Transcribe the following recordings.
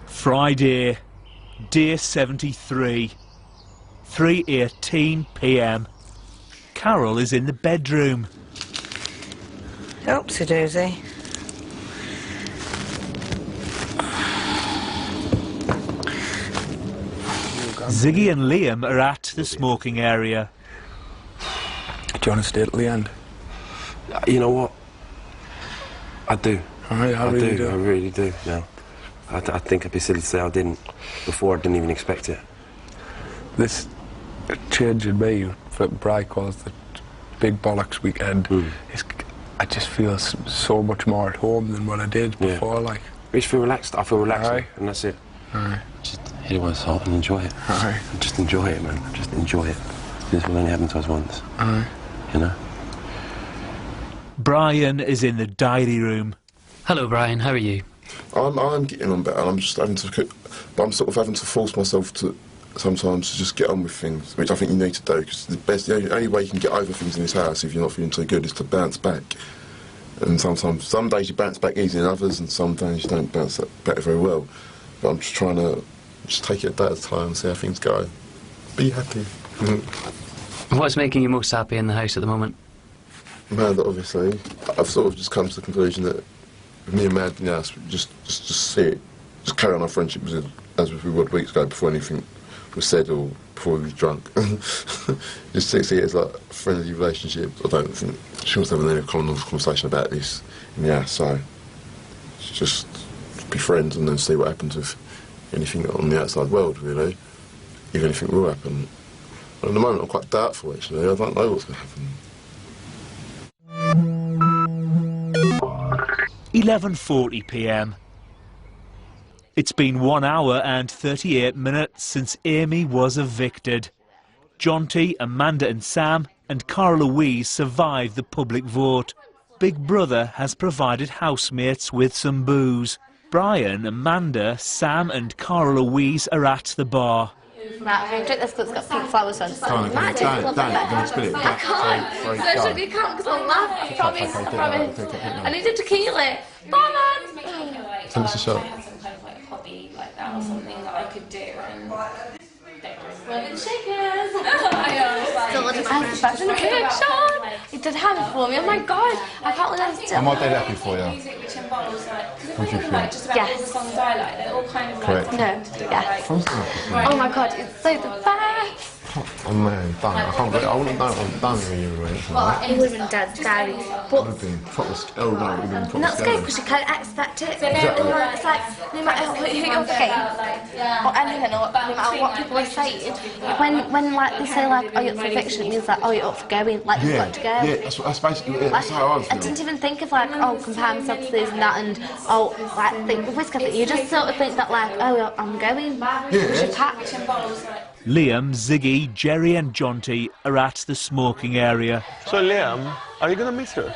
Friday, day 73, 3:18 p.m. Carol is in the bedroom. Oopsie doosy. Ziggy and Liam are at the smoking area. Do you want to stay till the end? You know what? I do. I really do now. I think it'd be silly to say I didn't. Before I didn't even expect it. This change in me for Bri calls the big bollocks weekend. I just feel so much more at home than what I did before. Like, I just feel relaxed. I feel relaxed, and that's it. Just hit it with salt and enjoy it. Just enjoy it, man. Just enjoy it. This will only happen to us once. You know. Brian is in the diary room. Hello, Brian. How are you? I'm getting on better. I'm just having to, but I'm sort of having to force myself to sometimes to just get on with things, which I think you need to do, because the only way you can get over things in this house if you're not feeling too good is to bounce back. And sometimes, some days you bounce back easier than others, and some days you don't bounce back very well. But I'm just trying to just take it a day at a time and see how things go. Be happy. What's making you most happy in the house at the moment? Mad, obviously. I've sort of just come to the conclusion that with me and Mad in the house, just see it, just carry on our friendship as we were weeks ago before anything was said or before we was drunk. Just see it as like a friendly relationship. I don't think she wants to have any conversation about this in the house, so just be friends and then see what happens with anything on the outside world, really, if anything will happen. But at the moment I'm quite doubtful, actually. I don't know what's going to happen. 11:40 p.m. It's been 1 hour and 38 minutes since Amy was evicted. Jonty, Amanda and Sam and Cara Louise survived the public vote. Big Brother has provided housemates with some booze. Brian, Amanda, Sam and Cara Louise are at the bar. Right, drink this because it's got pink flowers on. Don't spill it. I can't. Seriously, you can't because I'll laugh. I promise. I need a tequila. Bye, man. Tell us a shot. I had some kind of like hobby like that or something that I could do and... Women shakers! Still a disrespect in the cake, Sean! You did have it for me, oh my god! I can't believe I'm still... Am I dead happy for you? Music which involves like... What do you think? Just about all the songs I like, they're all kind of like... Correct. No, yes. Oh my god, it's so the best! Oh man, done. I can't believe I wouldn't have done it when you were in it. It would have been Dad's diary. But would have been proper scary. that's good because you can't expect it. It's like, no matter who you're with, or anything, or no matter what people are saying, when like they say like, oh you're up for eviction, it means like, oh you're up for going, like you've got to go. Yeah, that's basically it. That's how I feel. I didn't even think of like, oh compare myself to this and that, and oh like think with whiskey. You just sort of think that like, oh I'm going. Yeah. Liam, Ziggy, Jerry and Jonty are at the smoking area. So Liam, are you going to miss her?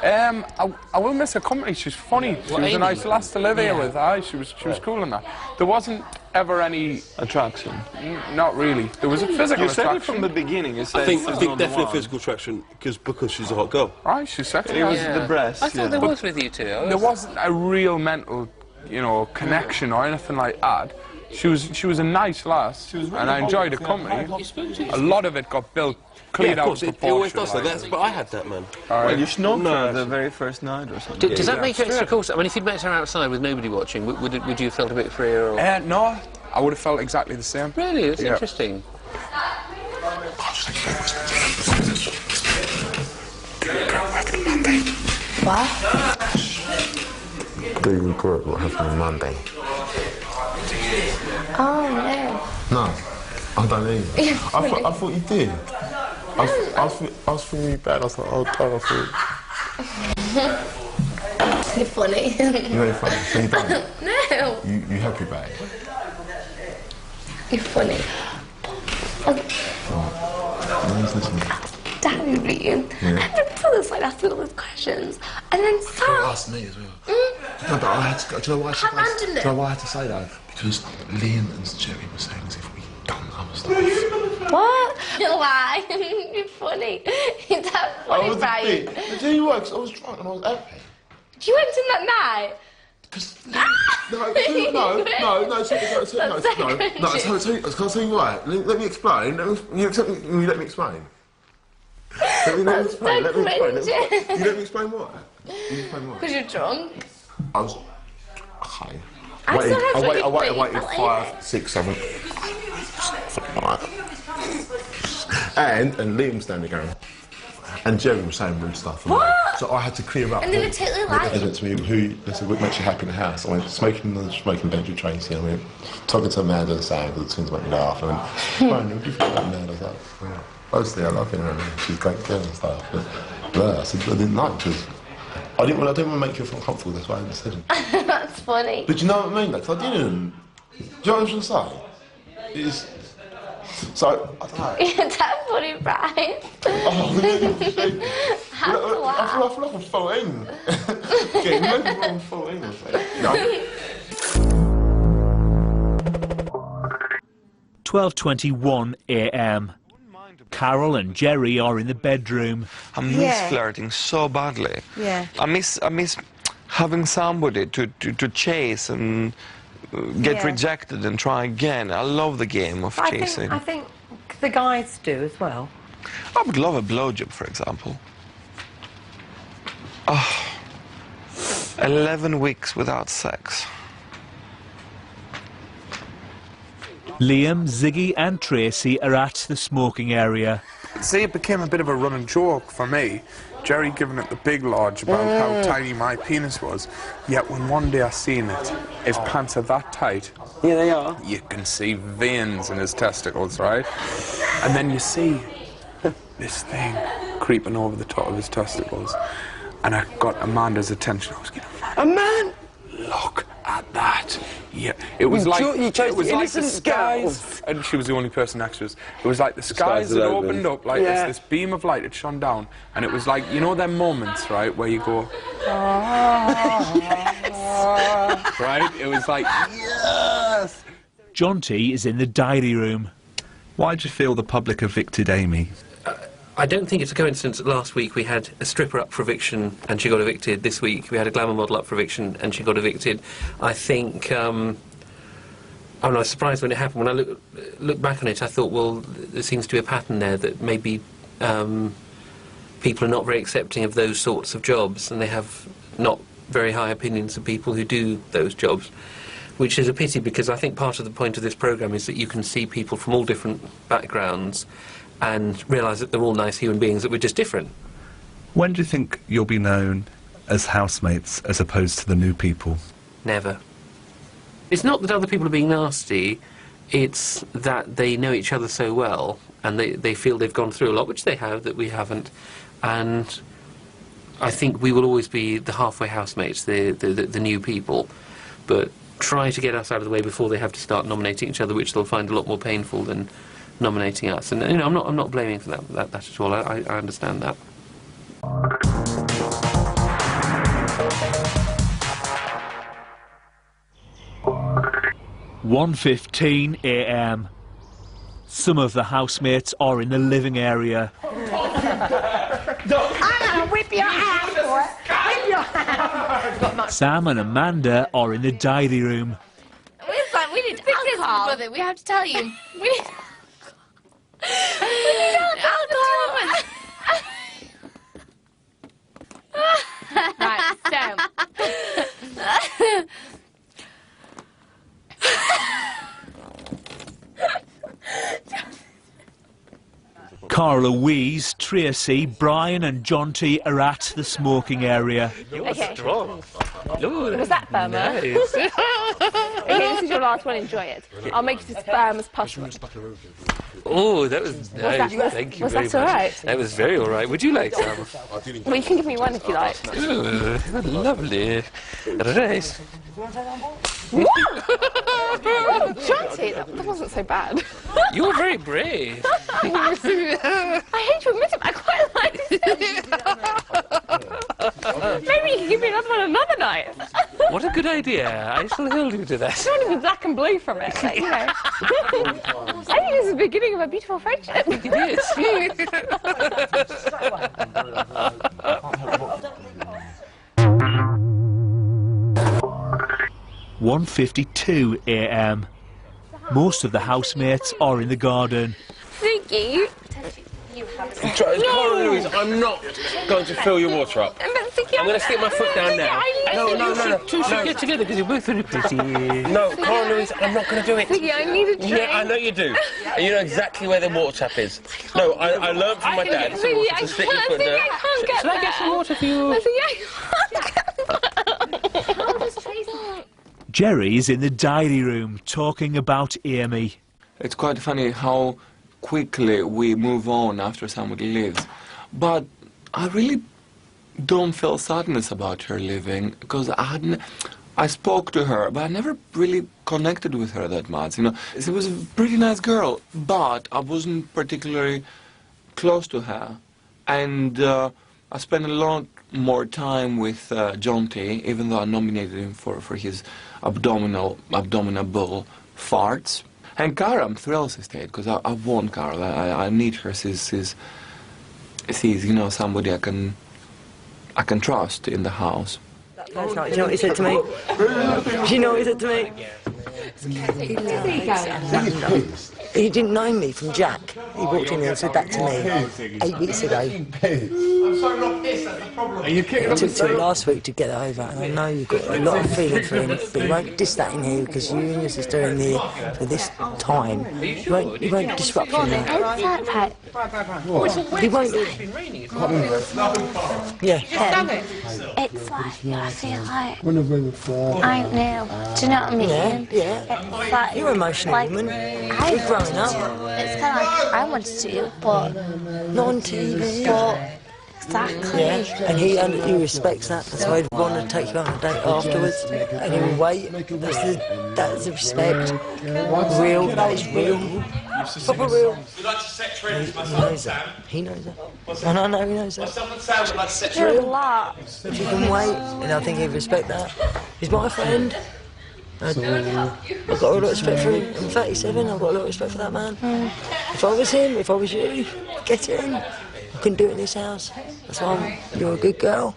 I will miss her company. She's funny. She was a nice lass to live here with. She was cool in that. There wasn't ever any attraction. Not really. There was a physical attraction. You said it from the beginning. You said I think definitely physical attraction because she's a hot girl. Right, she's sexy. It was the breast. I thought there was with you two. There wasn't a real mental, connection or anything like that. She was a nice lass, and I enjoyed her company. A lot of it got built, cleared out of proportion. It always does that, but I had that, man. Well, you snogged her the very first night or something. Does that make you extra cautious? I mean, if you'd met her outside with nobody watching, would you have felt a bit freer? Or? No, I would have felt exactly the same. Really? That's interesting. What? Do you regret what happened on Monday? Oh no. No, I don't either. I thought you did. I was feeling really bad. I was like, oh God, I thought. You're funny. You ain't funny. So you done it? No. You happy about it? You're funny. Who's listening? Daddy being. And your brother's like asking all those questions. And then Sam. She asked me as well. No, but I had to go. Do you know why How random do you know why I had to say that? Because Liam and Jerry were saying as if we'd done other stuff. What? Why? You're funny. You're that funny, Brian. I tell you what, 'cause I was drunk and I was happy. You went in that night? Because Can I tell you why? Let me explain. Let me explain. You let me explain why. Because you're drunk. I was... Okay. I waited 5, 6, 7... something like that. And Liam's standing going. And Jerry was saying rude stuff. So I had to clear up. And they were totally lying. They went to me, they said, what makes you happy in the house? I went, smoking Benji Tracy. I went, talking to Amanda and saying, the twins make me laugh. I went, man, what do you think about Amanda? I was like, well, mostly I love her. She's a great girl and stuff. But I said, I didn't like because I didn't want to make you feel comfortable. That's why I said it. That's funny. But you know what I mean? Like, I didn't. Do you know what I'm trying to say? It's... So, I don't know. You're that funny, Brian. I feel like I'm 14. Okay, maybe I'm 14 or something. 12:21 a.m. Carol and Jerry are in the bedroom. I miss flirting so badly. Yeah. I miss having somebody to chase and get rejected and try again. I love the game of chasing. I think the guys do as well. I would love a blowjob, for example. Oh, 11 weeks without sex. Liam, Ziggy and Tracy are at the smoking area. See, it became a bit of a running joke for me. Jerry giving it the big lodge about how tiny my penis was. Yet when one day I seen it, his pants are that tight. Yeah, they are. You can see veins in his testicles, right? And then you see this thing creeping over the top of his testicles. And I got Amanda's attention. I was going, A man? look at that. Yeah, it was like the skies, and she was the only person next to us. It was like the skies had opened up, like this beam of light had shone down, and it was like, you know them moments, right, where you go, right? It was like, yes! Jonty is in the diary room. Why do you feel the public evicted Amy? I don't think it's a coincidence that last week we had a stripper up for eviction and she got evicted. This week we had a glamour model up for eviction and she got evicted. I think... I was surprised when it happened. When I look back on it, I thought, well, there seems to be a pattern there that maybe people are not very accepting of those sorts of jobs and they have not very high opinions of people who do those jobs, which is a pity because I think part of the point of this programme is that you can see people from all different backgrounds and realise that they're all nice human beings, that we're just different. When do you think you'll be known as housemates as opposed to the new people? Never. It's not that other people are being nasty, it's that they know each other so well and they feel they've gone through a lot, which they have, that we haven't. And I think we will always be the halfway housemates, the new people, but try to get us out of the way before they have to start nominating each other, which they'll find a lot more painful than nominating us. And, you know, I'm not blaming for that at all. I understand that. (1:15 a.m. Some of the housemates are in the living area. I'm gonna whip your ass for it. Whip your ass. Sam and Amanda are in the diary room. We need alcohol. Brother, we have to tell you. We need alcohol. Right, so. Carla, Louise, Tracy, Brian and Jonty are at the smoking area. Okay. Strong. Ooh, Was that firmer? nice. Okay, this is your last one. Enjoy it. I'll make it as firm as possible. Oh, that was nice. Thank you very much. Was that all right? That was very all right. Would you like some? Well, you can give me one if you like. Ooh, lovely. Right. Jonty, that wasn't so bad. You were very brave. I hate to admit it, but I quite like it. Maybe you can give me another one another night. What a good idea. I shall hold you to that. I don't want to be black and blue from it, like, you know. I think this is the beginning of a beautiful friendship. It is. 1:52 a.m. Most of the housemates are in the garden. Ziggy. No, Louise, I'm not going to fill your water up. I'm going to stick my foot down now. No. Two should get together because you're both very pretty. No, Cara Louise, I'm not going to do it. Ziggy, I need a drink. Yeah, I know you do. And you know exactly where the water tap is. No, I learned from my dad to stick your foot down. Should I get some water for you? Jerry's in the diary room talking about Amy. It's quite funny how quickly we move on after somebody leaves. But I really don't feel sadness about her leaving, because I spoke to her, but I never really connected with her that much. You know, she was a pretty nice girl, but I wasn't particularly close to her. And I spent a lot more time with John T, even though I nominated him for his abdominable farts. And Cara, I'm thrilled she stayed, because I want Cara. I need her. She's you know, somebody I can trust in the house. Last night, do you know what he said to me? Do you know what he said to me? He didn't know me from Jack. He walked in here and said that to me 8 weeks ago. It took till last week to get it over, and I know you've got a lot of feeling for him, but you won't diss that in here, because you and your sister are in here for this time. You won't disrupt him now. He won't. Yeah. It's like, I feel like I know. Do you know what I mean? Yeah. It's like, You're emotional, like, woman. You're growing up. It's kind of like I wanted to, but not on TV. But exactly. Yeah. And he respects that. That's why he'd want to take you on a date afterwards, and he will wait. That's the respect. Real. That is real. Proper real. We'd like to set trends He knows that. He knows that. And I know he knows that. Someone sound would like to set Real. If you can wait, and I think he'd respect that. He's my friend. I've got a lot of respect for him. I'm 37, I've got a lot of respect for that man. If I was him, if I was you, get in. I couldn't do it in this house. That's why you're a good girl.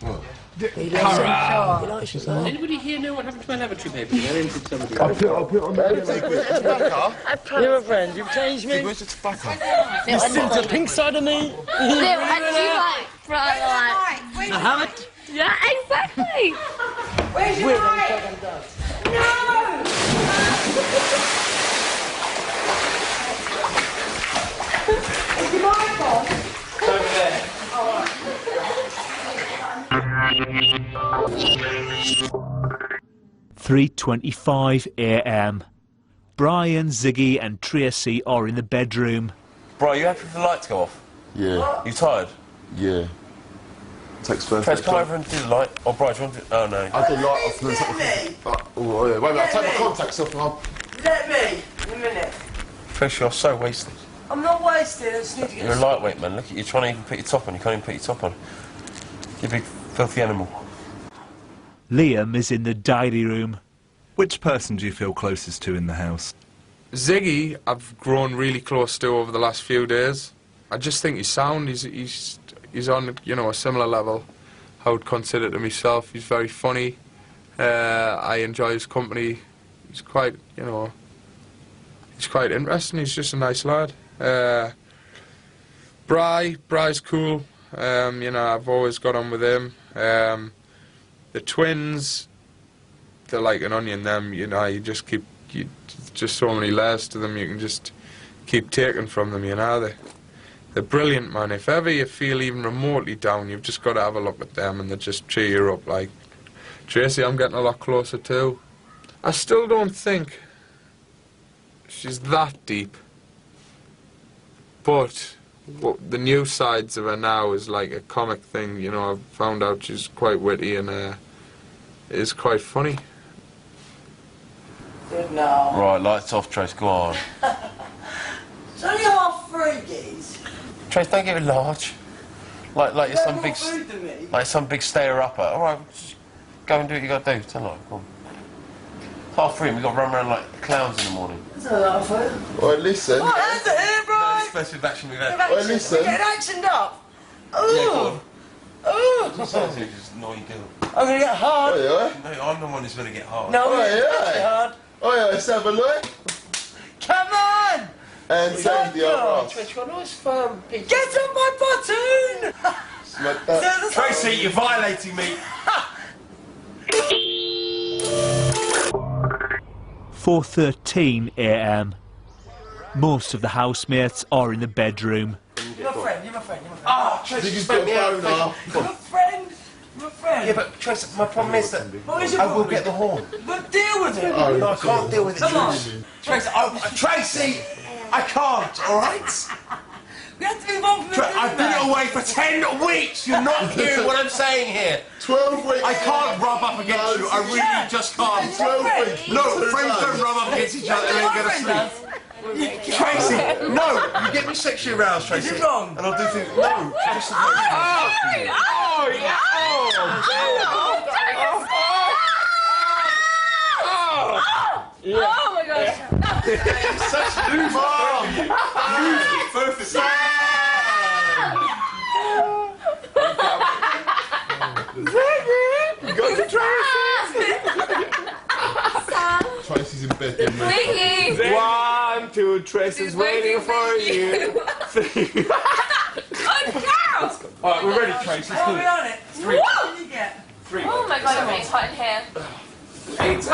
He loves it. He likes you. Does anybody here know what happened to my lavatory paper? I'll put on there. You're a friend, you've changed me. Where's the tobacco? You've seen the pink side of me. Mohammed? Yeah, exactly. Where's your mic? No! Is your mic on? It's over there. Oh. 3:25 a.m. Brian, Ziggy and Tracy are in the bedroom. Bro, you happy for the lights to go off? Yeah. You tired? Yeah. Takes first. Trace, come over and do the light. Oh, bro, do you want to... Oh, no. I do light off and then oh, yeah. Wait a minute, I'll take my contacts off and I'll... Let me, in a minute. Trace, you're so wasted. I'm not wasted, I just need to get... You're a lightweight, man. Look at you trying to even put your top on. You can't even put your top on. You big, filthy animal. Liam is in the diary room. Which person do you feel closest to in the house? Ziggy, I've grown really close to over the last few days. I just think he's sound. He's on, you know, a similar level. I would consider to myself. He's very funny. I enjoy his company. He's quite, you know, he's quite interesting. He's just a nice lad. Bry's cool. You know, I've always got on with him. The twins, they're like an onion. Them, you know, just so many layers to them. You can just keep taking from them. You know, they're brilliant, man. If ever you feel even remotely down, you've just got to have a look at them, and they just cheer you up. Like Tracy, I'm getting a lot closer to. I still don't think she's that deep, but the new sides of her now is like a comic thing. You know, I've found out she's quite witty and is quite funny. Good now. Right, lights off, Trace. Go on. It's only 3:30, geez. Trace, don't give it large. Like you're some big, some big stayer-upper. All right, just go and do what you got to do. Tell her, come on. It's 3:30. We got to run around like clowns in the morning. That's not enough. Oi, listen. What is it here, bro? No, expressive action we've had. Oi, listen. We're getting actioned up. Ooh. Yeah, go on. Ooh. Just sounds like you just naughty girl. I'm going to get hard. Oh, yeah? No, I'm the one who's going to get hard. No, Oh, I'm yeah. hard. Oh, yeah, let's have a look. Come on! And save the other Trish, got a nice firm picture. Get on my button! Smack that. Tracy, you're violating me. 4:13 a.m. Most of the housemates are in the bedroom. You're my friend, you're my friend, you're my friend. Oh, Tracy, You've spoke got me a out. phone now. You're my friend! You're my friend! Yeah, but Tracy, my problem is that What is your I will problem? get the horn. But deal with it! No, I can't deal with it. Come on! Tracy, Tracy, I can't, all right? We have to move on from the I've been away for 10 weeks. You're not hearing what I'm saying here. 12 weeks. I can't rub up against you. I really just can't. 12 weeks. No, friends don't rub up against each other and then go to sleep. Tracy, no, you get me sexually aroused, Tracy. Is it wrong? And I'll do things. No, just Oh my gosh. such loser. Go to Tracy. Tracy's in bed. Vicky! 1, 2, Tracy's waiting for you. Alright, we're ready, Tracy. Are we on it? 3. What did you get? 3. Oh my god, I'm really tight in here. 8.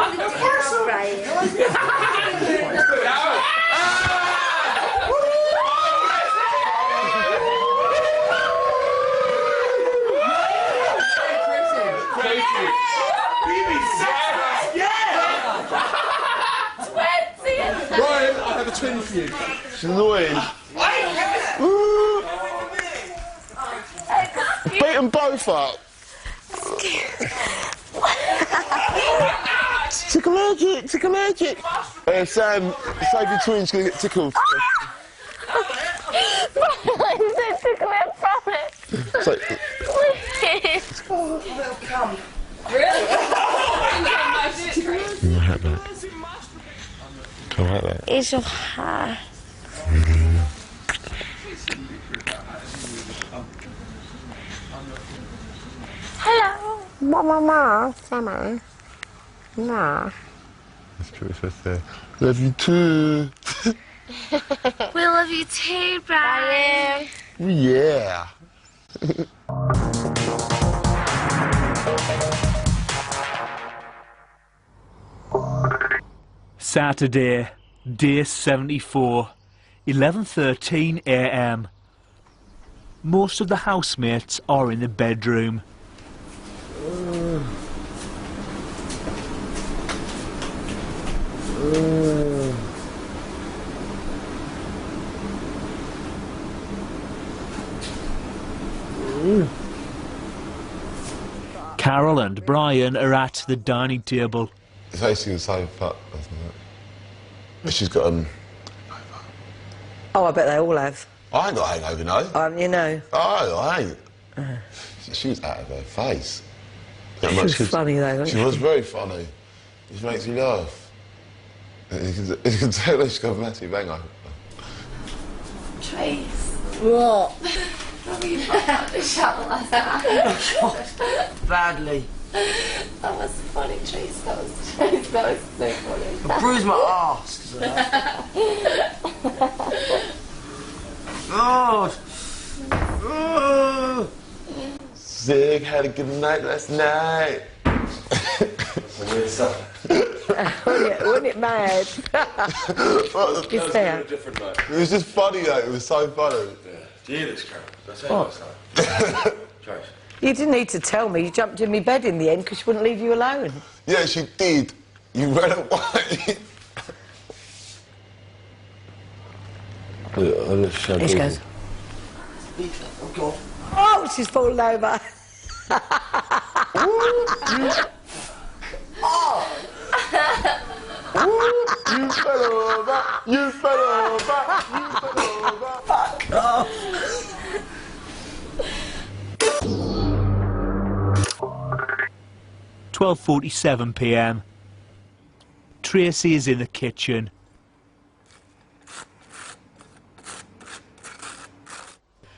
Ryan, I have a twin for you. She's annoying. Beat them both up. Tickle magic, tickle magic. Sam, save your twin, she's going to get tickled. Tickle it from it. So, Please. Come. Really? my hat back. Come like that. It's your hair. Hello. Mama, Summer. Nah. That's true, it's just there. Love you too. We love you too, Brian. Yeah. Saturday, day 74, 11:13 a.m. Most of the housemates are in the bedroom. Carol and Brian are at the dining table. It's actually the same fat. She's got Oh, I bet they all have. I ain't got a hangover, no. You know. Oh, I ain't. She was out of her face. She was funny though, wasn't She was very funny. She makes me laugh. You can tell that she's got a massive hangover. Trace. What? How are you about to shout like that? Badly. That was funny, Trace. That was so funny. I bruised my arse. God. Oh. Zig had a good night last night. Wasn't it mad? It's there. It was just funny though, it was so funny. Jesus, Carol. That's What? You didn't need to tell me. You jumped in my bed in the end because she wouldn't leave you alone. Yeah, she did. You ran away. Here she goes. Oh, God. Oh, she's fallen over. You fell over. You fell over. You fell over. Fuck off. 12:47 p.m. Tracy is in the kitchen.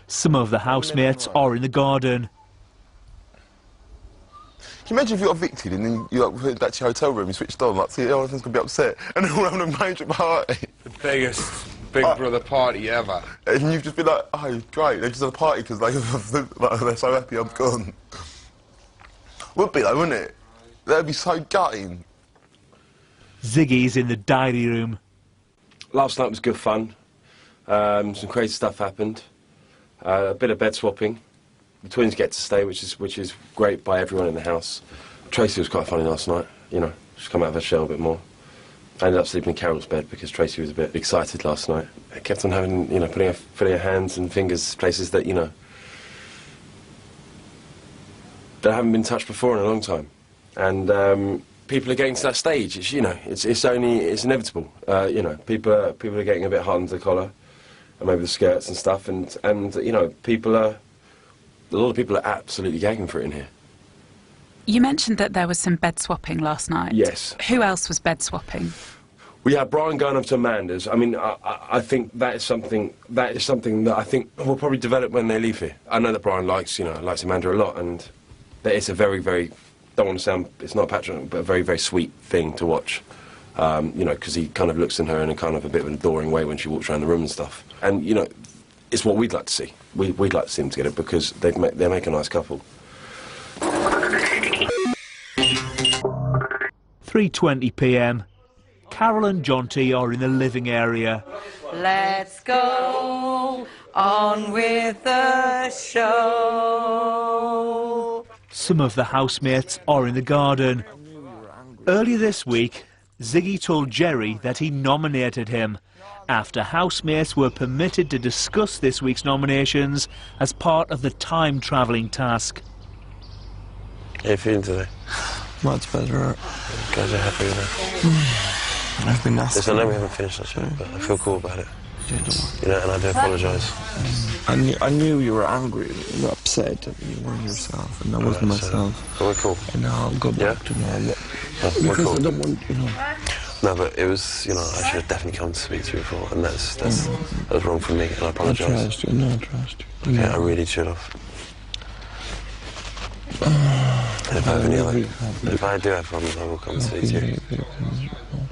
Some of the housemates are in the garden. you imagine if you got evicted and then you like, went back to your hotel room, you switched on, like, see, everyone's going to be upset, and then we're having a major party. The biggest Big Brother party ever. And you've just been like, oh, great, they just had a party because like, they're so happy I'm gone. Would be though, wouldn't it? That'd be so gutting. Ziggy's in the diary room. Last night was good fun. Some crazy stuff happened. A bit of bed swapping. The twins get to stay, which is great by everyone in the house. Tracy was quite funny last night, you know, she's come out of her shell a bit more. I ended up sleeping in Carol's bed because Tracy was a bit excited last night. I kept on having, you know, putting her hands and fingers places that, you know, that haven't been touched before in a long time. And people are getting to that stage. It's, you know, it's inevitable. You know, people are getting a bit hot under the collar, and maybe the skirts and stuff. And you know, a lot of people are absolutely gagging for it in here. You mentioned that there was some bed swapping last night. Yes. Who else was bed swapping? We had Brian going up to Amanda's. I mean, I think that is something that I think will probably develop when they leave here. I know that Brian likes Amanda a lot, and that it's a very, very, don't want to sound, it's not patronizing, but a very, very sweet thing to watch. You know, because he kind of looks in her in a kind of a bit of an adoring way when she walks around the room and stuff. And, you know, it's what we'd like to see. We'd like to see them together because they make a nice couple. 3:20 p.m. Carol and Jonty are in the living area. Let's go on with the show. Some of the housemates are in the garden. Earlier this week, Ziggy told Jerry that he nominated him after housemates were permitted to discuss this week's nominations as part of the time-travelling task. How are you feeling today? Much better. Guys are happy with that? I've been nasty. Listen, I know we haven't finished that show, but I feel cool about it. You know, and I do apologise. I knew you were angry, you were upset, and you weren't yourself, and I wasn't myself. So we're cool. And now I'll go back to normal. We're cool. I don't want, you know. No, but it was, you know, I should have definitely come to speak to you before, and that was wrong for me, and I apologise. I trust you, no, I trust you. Okay, I really should have. And if I have any other, if I do have problems, I will come and speak to you.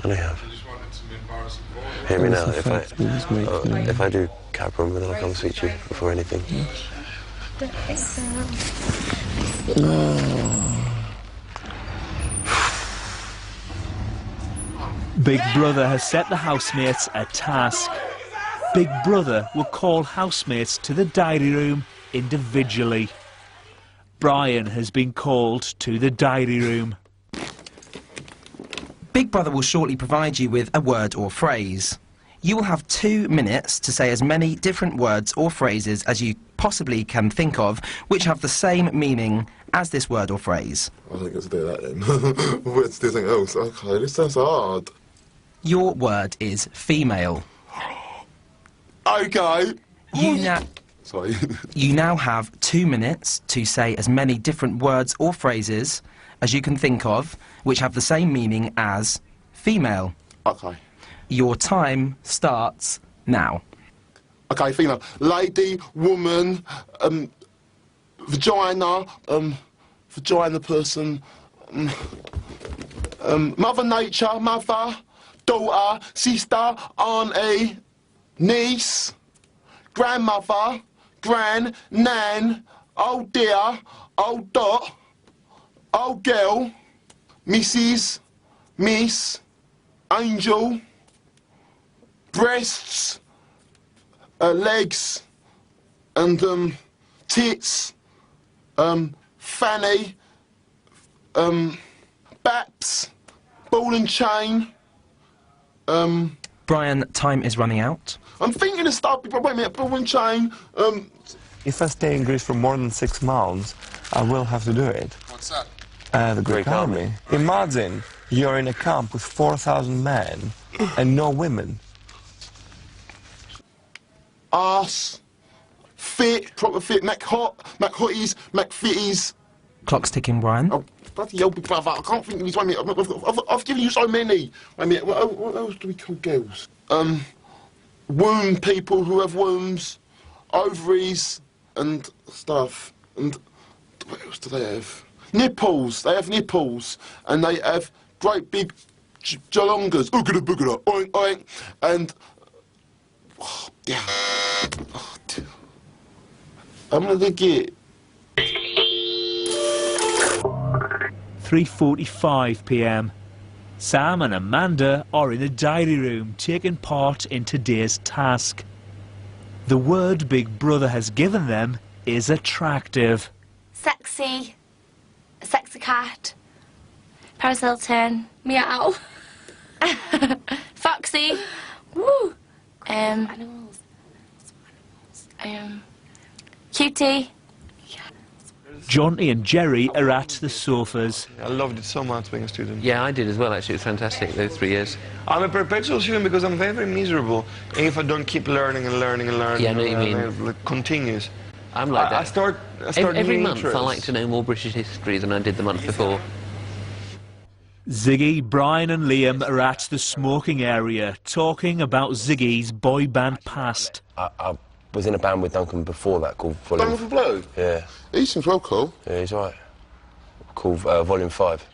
I know you have. Hear me now. If I do have a problem, then I'll come and speak to you before anything. Big Brother has set the housemates a task. Big Brother will call housemates to the diary room individually. Brian has been called to the diary room. Big Brother will shortly provide you with a word or phrase. You will have 2 minutes to say as many different words or phrases as you possibly can think of, which have the same meaning as this word or phrase. I think let's do that then. Let's do something else. Okay, this sounds hard. Your word is female. Okay. Sorry. You now have 2 minutes to say as many different words or phrases as you can think of, which have the same meaning as female. Okay. Your time starts now. Okay, female. Lady, woman, vagina, vagina person, mother nature, mother, daughter, sister, auntie, niece, grandmother, gran, nan, old dear, old dot, old girl, Mrs, Miss, angel, breasts, legs, and tits, fanny, baps, ball and chain. Brian, time is running out. I'm thinking of stuff, wait a minute, ball and chain. If I stay in Greece for more than 6 months, I will have to do it. What's that? The Greek army. Imagine you're in a camp with 4,000 men and no women. Arse, fit, proper fit, Mac hotties, Mac fitties. Clock's ticking, Brian. Oh, bloody hell, big brother, I can't think of these. Wait a minute, I've given you so many. Wait a minute, what else do we call girls? Womb people who have wombs, ovaries and stuff. And what else do they have? nipples. They have nipples, and they have great big jalongas. Oogada boogada, oink oink, and oh, yeah. Oh, dear. I'm gonna get 3:45 p.m. Sam and Amanda are in the diary room taking part in today's task. The word Big Brother has given them is attractive. Sexy. A sexy cat. Paris Hilton. Meow. Foxy. Woo. Animals. Cutie. Jonty and Jerry are at the sofas. I loved it so much being a student. Yeah, I did as well, actually. It was fantastic, those 3 years. I'm a perpetual student because I'm very, very miserable if I don't keep learning and learning and learning. Yeah, I know what you mean. Like, continuous. I'm like that. I start every new month interests. I like to know more British history than I did the month before. Ziggy, Brian and Liam are at the smoking area, talking about Ziggy's boy band past. I was in a band with Duncan before that called Volume... Duncan Blue? Yeah. He seems well cool. Yeah, he's alright. Called Volume 5.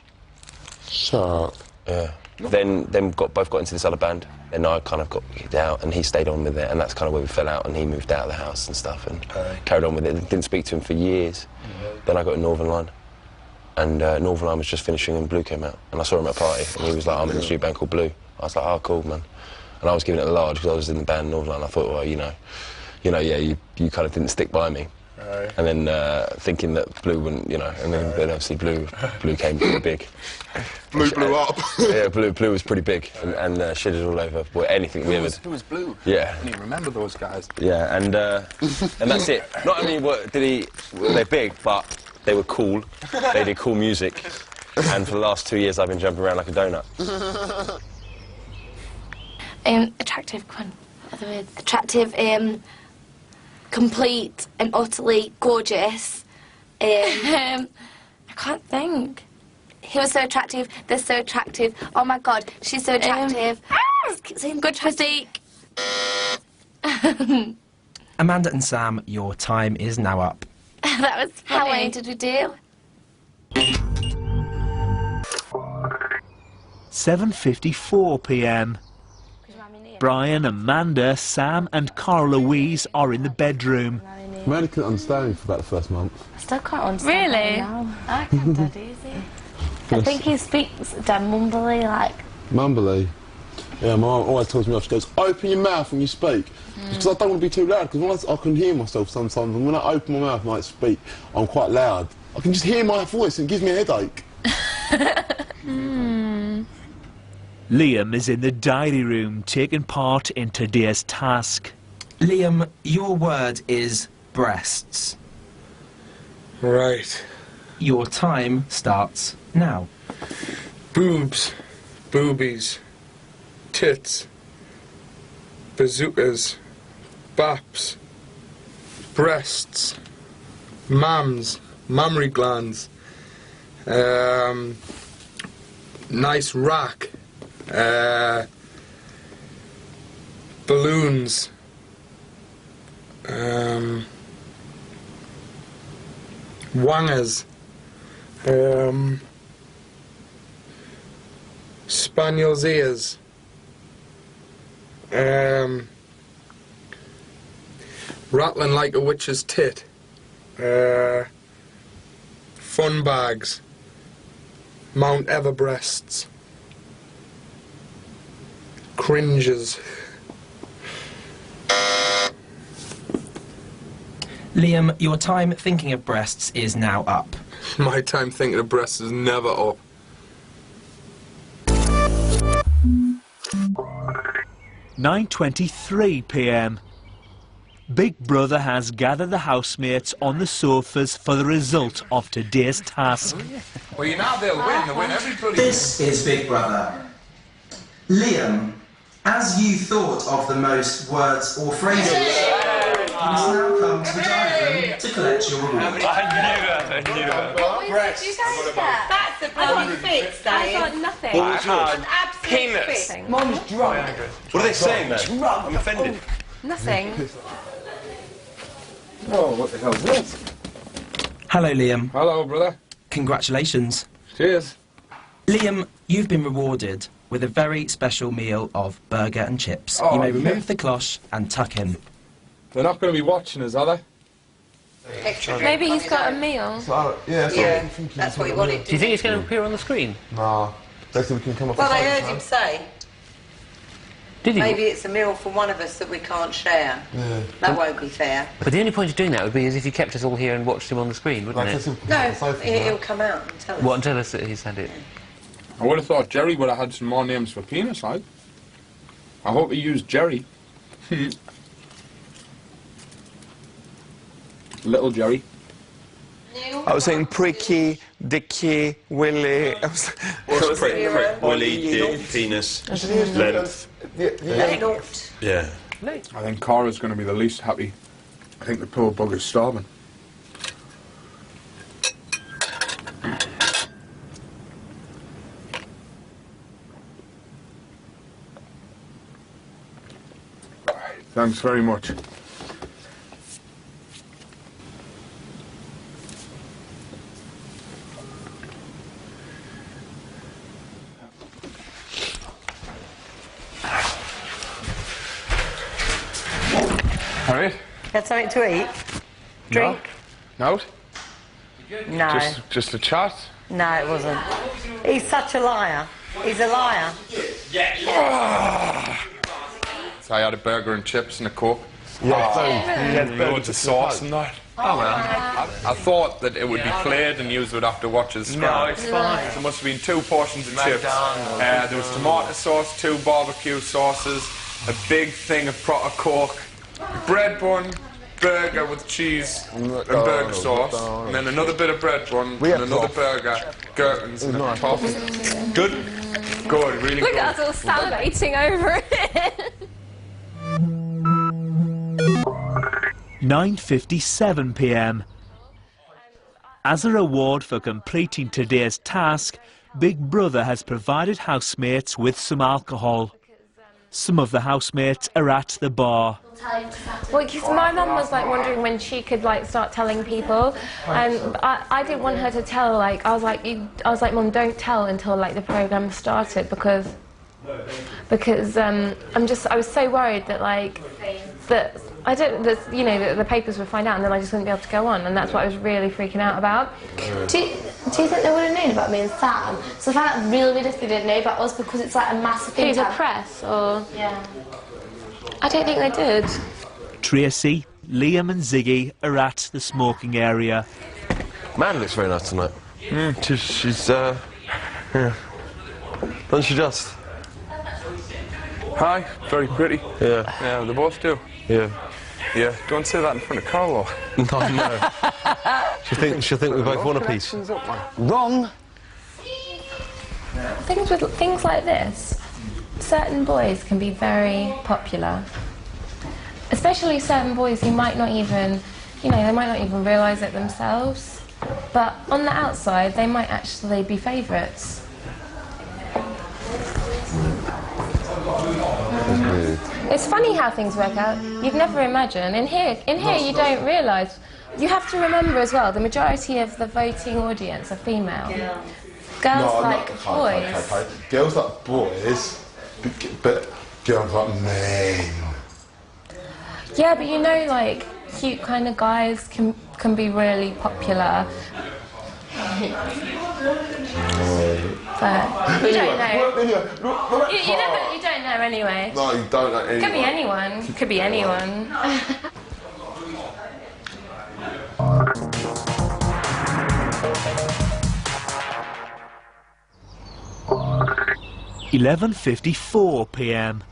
Shut up. Yeah. Then both got into this other band, and I kind of got kicked out, and he stayed on with it, and that's kind of where we fell out, and he moved out of the house and stuff, and carried on with it. Didn't speak to him for years. Then I got in Northern Line, and Northern Line was just finishing, and Blue came out, and I saw him at a party, and he was like, I'm in this new band called Blue. I was like, oh, cool, man. And I was giving it a large because I was in the band Northern Line. I thought, well, you kind of didn't stick by me. And then thinking that Blue wouldn't, and then obviously Blue came pretty big. Blue blew up. Yeah, Blue was pretty big and shitted all over. Well, anything we ever. It was Blue. Yeah. I don't even remember those guys. Yeah, and that's it. Not only were they big, but they were cool. They did cool music, and for the last 2 years I've been jumping around like a donut. Attractive, come on. Other words. Attractive, complete and utterly gorgeous. I can't think. He was so attractive, they're so attractive. Oh my god, she's so attractive. Good physique. Amanda and Sam, your time is now up. That was funny. How many did we do? 7:54 p.m. Brian, Amanda, Sam and Cara Louise are in the bedroom. Amanda couldn't understand me for about the first month. I still can't understand Really? him now. I can't, Dad, easy. I think he speaks mumbly, like... Mumbly? Yeah, my mum always tells me off. She goes, open your mouth when you speak. Because I don't want to be too loud, because I can hear myself sometimes, and when I open my mouth and I speak, I'm quite loud. I can just hear my voice and it gives me a headache. Liam is in the diary room taking part in today's task. Liam, your word is breasts. Right. Your time starts now. Boobs. Boobies. Tits. Bazookas. Baps. Breasts. Mams. Mammary glands. Nice rack. Balloons. Wangers. Spaniel's ears. Rattling like a witch's tit. Fun bags. Mount Everests. Cringes. Liam, your time thinking of breasts is now up. My time thinking of breasts is never up. 9:23 p.m. Big Brother has gathered the housemates on the sofas for the result of today's task. Well, you know they'll win everybody. This is Big Brother. Liam, as you thought of the most words or phrases, you must now come to the diary room to collect your reward. What did you guys get? That's a bloody fix, Dave. I got nothing. What was yours? An absolute fix. Mine's drunk. What are they saying, man? I'm offended. Nothing. Oh, what the hell is this? Hello, Liam. Hello, brother. Congratulations. Cheers. Liam, you've been rewarded with a very special meal of burger and chips. Oh, you may yeah. remove the cloche and tuck in. They're not going to be watching us, are they? Maybe he's got a meal. Yeah, that's what he wanted. Do you think it's going to appear on the screen? Nah. They said we can come off Well, the I phone heard time. him say. Did he? Maybe it's a meal for one of us that we can't share. Yeah. That won't be fair. But the only point of doing that would be as if you kept us all here and watched him on the screen, wouldn't it? No, he'll come out and tell us. What, and tell us that he's had it? I would have thought Jerry would have had some more names for penis, like. I hope he used Jerry. Little Jerry. I was saying pricky, dicky, willy. What's prick, willy, dick, penis, length? Yeah. I think Cora's going to be the least happy. I think the poor bugger's starving. Thanks very much. All right. Had something to eat? Drink? No? No. Just a chat? No, it wasn't. He's such a liar. He's a liar. So I had a burger and chips and a Coke. Loads of sauce and that. Oh well. I thought that it would be played and you would have to watch us. No, it's fine. There must have been 2 portions of chips. There was tomato sauce, 2 barbecue sauces, a big thing of proper Coke, bread bun, burger with cheese and burger sauce, and then another bit of bread bun and another burger, gherkins and a top. Good? Good, really Look good. at us all salivating over it. 9:57 p.m. As a reward for completing today's task, Big Brother has provided housemates with some alcohol. Some of the housemates are at the bar. Well, because my mum was like wondering when she could like start telling people, and I didn't want her to tell. Like I was like, Mum, don't tell until like the program started because I was so worried that like that. I don't, you know, the papers would find out and then I just wouldn't be able to go on, and that's what I was really freaking out about. Do you think they would have known about me and Sam? So I find that really weird if they didn't know about us because it's like a massive thing. Who's the press or? Yeah. I don't think they did. Tracy, Liam and Ziggy are at the smoking area. Man looks very nice tonight. She's yeah. Doesn't she just? Hi, very pretty. Yeah. Yeah, they both do. Yeah. Yeah, don't say that in front of Carlo. No. She'll think we both want a piece. Wrong. Things like this, certain boys can be very popular. Especially certain boys who might not even, you know, they might not even realise it themselves. But on the outside, they might actually be favourites. It's funny how things work out. You'd never imagine. In here you don't realise. You have to remember as well, the majority of the voting audience are female. Yeah. Girls like boys. Okay. Girls like boys, but girls like men. Yeah, but you know, like, cute kind of guys can be really popular. But you don't know. You don't know anyway. No, you don't know anyone. Could be anyone. Could be anyone. 11:54 p.m.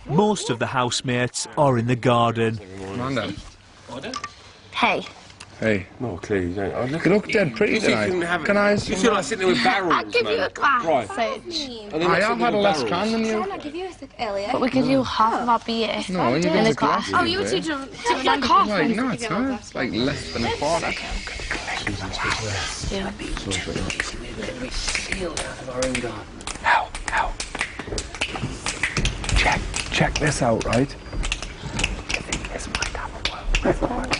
Most of the housemates are in the garden. Amanda. Hey. Hey. No, clearly you don't. Oh, You look dead pretty tonight. Can I? You feel like sitting there with barrels, I'll give you a glass. Right. I have had a less can than you. I give you a sip earlier. But we could do half of our beer. No, you in do a glass. glass. Oh, you were too drunk to like half. Like, no, it's not. It's like less than a quarter. How? Check this out, right? This might have a world record.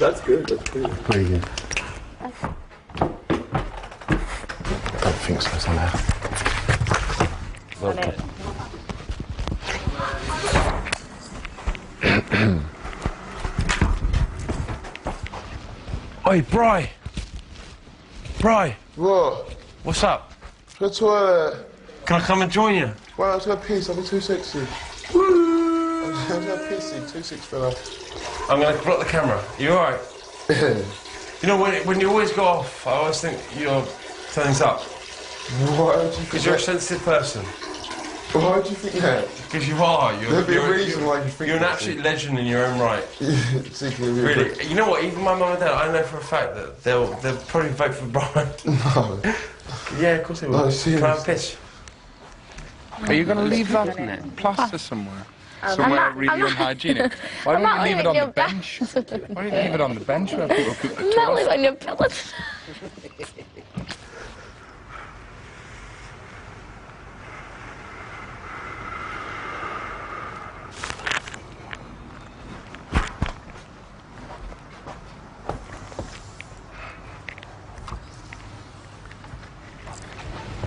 That's good. That's good. Pretty good. think so, somehow. Okay. Oi, Bri! Bri! What? What's up? To the toilet. Can I come and join you? Well, I was going to piss, I'll be too sexy. Woo! I'm going to pissy, 2-6 fella. I'm going to block the camera. You alright? You know, when you always go off, I always think you're turning up. Why do you think Because you're a sensitive person. Why do you think that? Because you are. There'd be a reason why you think you're an that. absolute legend in your own right. Really. You know what? Even my mum and dad, I know for a fact that they'll probably vote for Brian. No. Yeah, of course they will. No, Can I have a piss? Are you going to leave that in it? Plaster somewhere? Somewhere really unhygienic? Why don't you leave it on the bench? Why don't you leave it on the bench where people put the toilet? Not leave it on your pillow.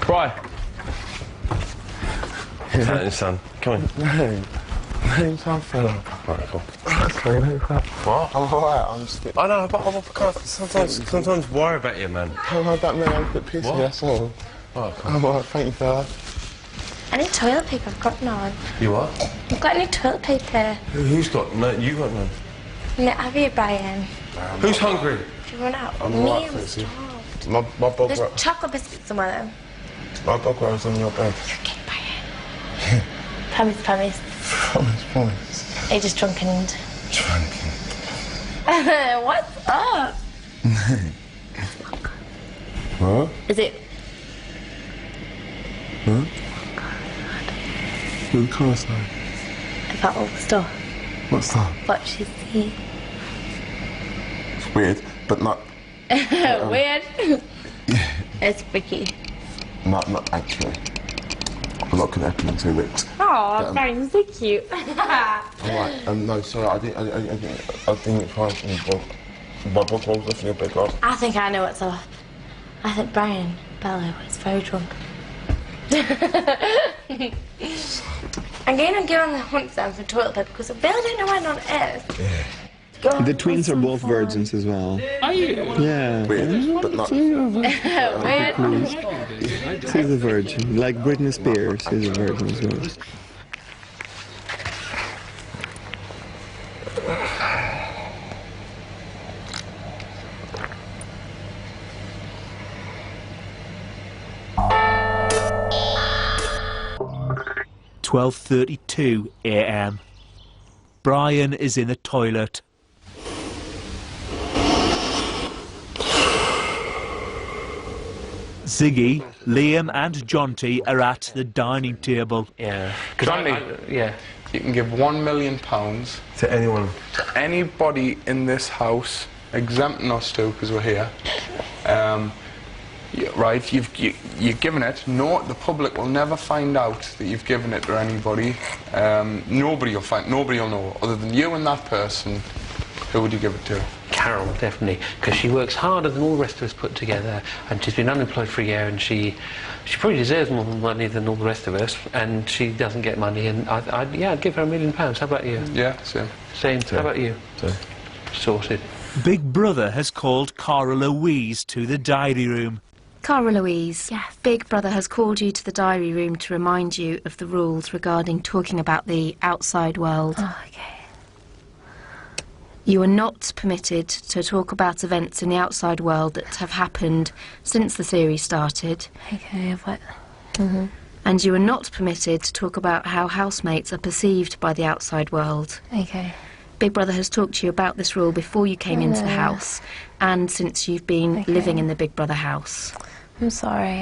Right. Yeah. Son, come on. No. No, time fella. Right, cool. What? I'm alright, I'm just... I know, but I can't sometimes worry about you, man. Don't worry about me, I'm a bit pissy, What? that's all. Oh, cool. I'm alright, thank you, fella. I need toilet paper, I've got none. You what? I've got any toilet paper. Who's got none? You got none. No, have you, Brian? Who's hungry? If you run out, I'm me, alright, I'm thanks you. starved. My dog... There's chocolate biscuits somewhere though. My dog was on your bed. Okay, Brian. Promise, promise. Promise. Are you just drunken? Drunken. What's up? What? Is it? Huh? The car sign. About all the stuff? What's that? What she's seen. It's weird, but not... Weird? It's freaky. Not actually. A lot could happen in 2 weeks. Oh, Brian's so cute. Alright, no, sorry, I think it's fine. My dog rolls off in your bed last. I think I know what's up. I think Brian Bello is very drunk. I'm going to go on the hunt then for toilet paper because I really don't know when on earth. Yeah. The twins are both virgins as well. Are you? Yeah. Weird, but not... Weird. She's a virgin. Like Britney Spears, she's a virgin as well. "12:32 a.m. Brian is in the toilet. Ziggy, Liam and Jonty are at the dining table. Yeah. Yeah. You can give £1 million to anyone. To anybody in this house, exempting us two because we're here. Right, you've given it. No, the public will never find out that you've given it to anybody. Nobody will know other than you and that person. Who would you give it to? Carol, definitely, because she works harder than all the rest of us put together, and she's been unemployed for a year, and she probably deserves more money than all the rest of us, and she doesn't get money, and I'd give her £1 million. How about you? Yeah, same. Same. How about you? Same. Sorted. Big Brother has called Cara Louise to the diary room. Cara Louise, yes. Big Brother has called you to the diary room to remind you of the rules regarding talking about the outside world. Oh, okay. You are not permitted to talk about events in the outside world that have happened since the series started. Okay, what? And you are not permitted to talk about how housemates are perceived by the outside world. Okay. Big Brother has talked to you about this rule before you came into the house and since you've been living in the Big Brother house. I'm sorry,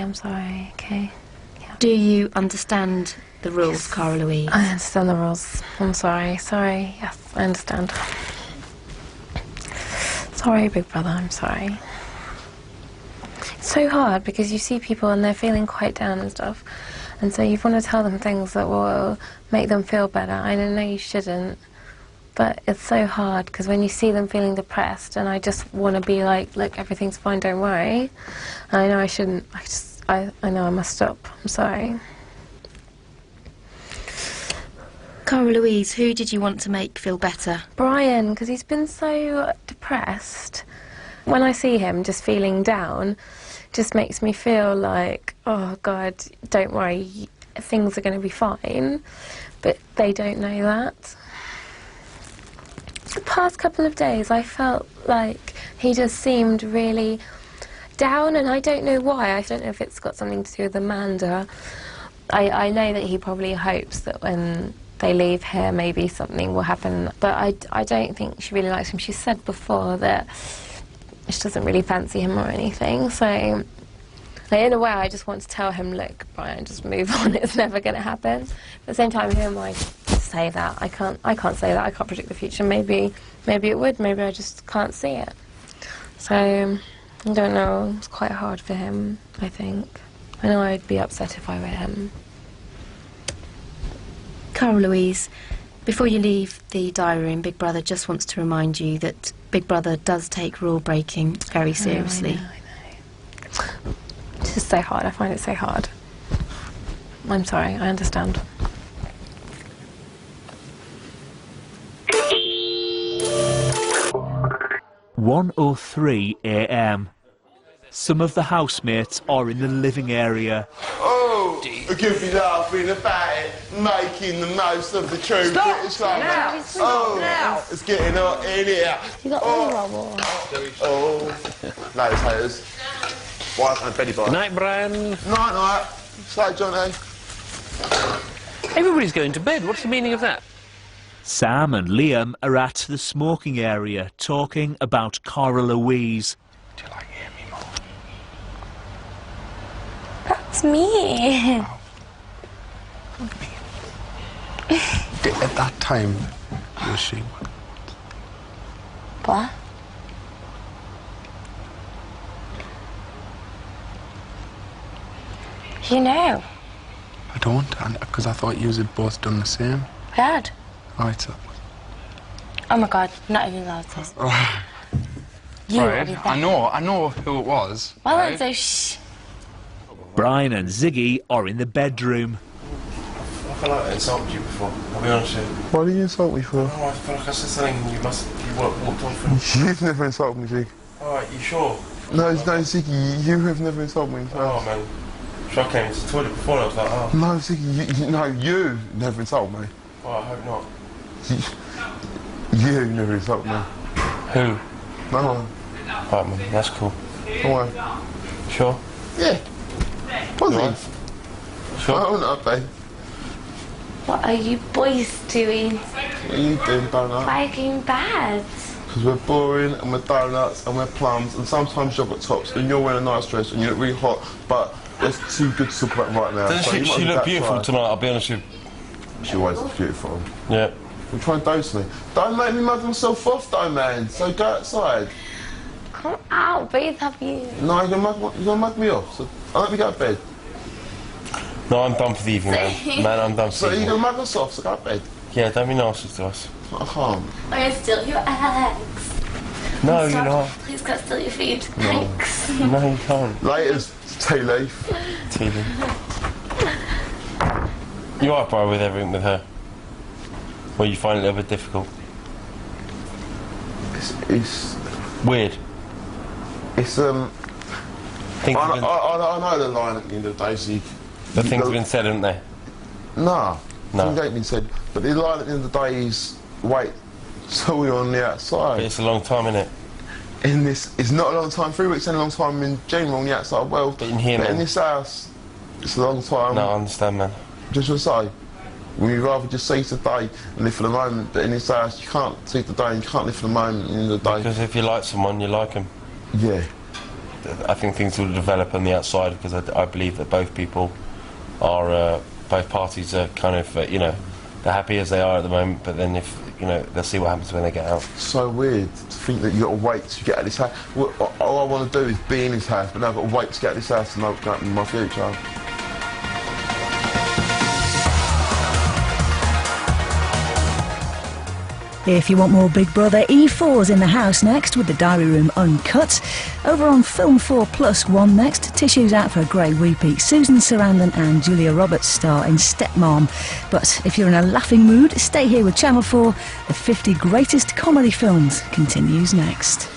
okay. Yeah. Do you understand the rules, Cara Louise? I understand the rules. I'm sorry, yes, I understand. Sorry, Big Brother, I'm sorry. It's so hard because you see people and they're feeling quite down and stuff, and so you want to tell them things that will make them feel better. I know you shouldn't, but it's so hard because when you see them feeling depressed, and I just want to be like, look, everything's fine, don't worry. And I know I shouldn't, I know I must stop. I'm sorry. Cara Louise, who did you want to make feel better? Brian, because he's been so depressed. When I see him just feeling down, just makes me feel like, oh God, don't worry, things are going to be fine. But they don't know that. The past couple of days I felt like he just seemed really down, and I don't know why. I don't know if it's got something to do with Amanda. I know that he probably hopes that when they leave here maybe something will happen, but I don't think she really likes him. She said before that she doesn't really fancy him or anything, so like, in a way I just want to tell him, look Brian, just move on, it's never going to happen. At the same time, who am I to say that? I can't say that. I can't predict the future. Maybe it would, maybe I just can't see it. So I don't know, it's quite hard for him, I think. I know I'd be upset if I were him. Cara Louise, before you leave the diary room, Big Brother just wants to remind you that Big Brother does take rule breaking very seriously. I know. It's just so hard, I find it so hard. I'm sorry, I understand. One 1:03 a.m. Some of the housemates are in the living area. Oh, a good be laughing about it, making the most of the true British summer. Now. Oh, Now. it's getting hot in here. You got oh. Ladies, haters. Why can't Betty boy? Night, Brian. Night. Say, Johnny. Everybody's going to bed. What's the meaning of that? Sam and Liam are at the smoking area talking about Cara Louise. Do you like Amy more? That's me. At that time, was she? What? You know. I don't, because I thought you had both done the same. I had. Right, so. Oh my God, not even allowed this. You right. right. I know who it was. Well, right? then, so shh. Brian and Ziggy are in the bedroom. I feel like I insulted you before, I'll be honest with you. Why did you insult me for? Oh, I feel like I said something you walked on from. You've never insulted me, Zig. Alright, you sure? No, Ziggy, you have never insulted me. Oh, man. So I came into the toilet before and I was like, oh. No, Ziggy, you never insulted me. Well, I hope not. You never insulted me. Who? No one. Alright, man, that's cool. No one. Sure? Yeah. Positive. Right. Sure? Oh, no, babe. What are you boys doing? What are you doing, donut? Why are you going bad? Because we're boring and we're donuts and we're plums and sometimes you've got tops and you're wearing a nice dress and you look really hot, but it's too good to talk about right now. Doesn't she look beautiful tonight, I'll be honest with you. She always looks beautiful. Yeah. You're trying to dose me. Don't make me mug myself off though, man. So go outside. Come out, both of you. No, you're gonna mug me off. So I'll let me go to bed. No, I'm done for the evening, man. Man, I'm done for So the evening. you're gonna mug us off, so go to bed. Yeah, don't be nasty to us. I can't. I'm going to steal your eggs. No, you're not. Please can't steal your food. No. Thanks. No, you can't. Laters, tea leaf. Tea leaf. You are alright with everything with her? Or you find it a little bit difficult? It's weird. It's I know the line at the end of the day, Zeke. The things have been said, haven't they? Nah, no. Things ain't been said. But the line at the end of the day is wait till we're on the outside. But it's a long time, isn't it? In this, it's not a long time. 3 weeks ain't a long time in general on the outside world. But in here, but man. in this house, it's a long time. No, I understand, man. Just to say, we'd rather just seize the day and live for the moment. But in this house, you can't seize the day and you can't live for the moment at the end of the day. Because if you like someone, you like them. Yeah. I think things will develop on the outside because I believe that both people are, both parties are kind of, you know, they're happy as they are at the moment, but then if, you know, they'll see what happens when they get out. So weird to think that you've got to wait to get out of this house. All I want to do is be in this house, but now I've got to wait to get out of this house to know what's going to happen in my future. If you want more Big Brother, E4's in the house next with the Diary Room Uncut. Over on Film 4 Plus, One next, Tissue's out for a great repeat. Susan Sarandon and Julia Roberts star in Stepmom. But if you're in a laughing mood, stay here with Channel 4. The 50 greatest comedy films continues next.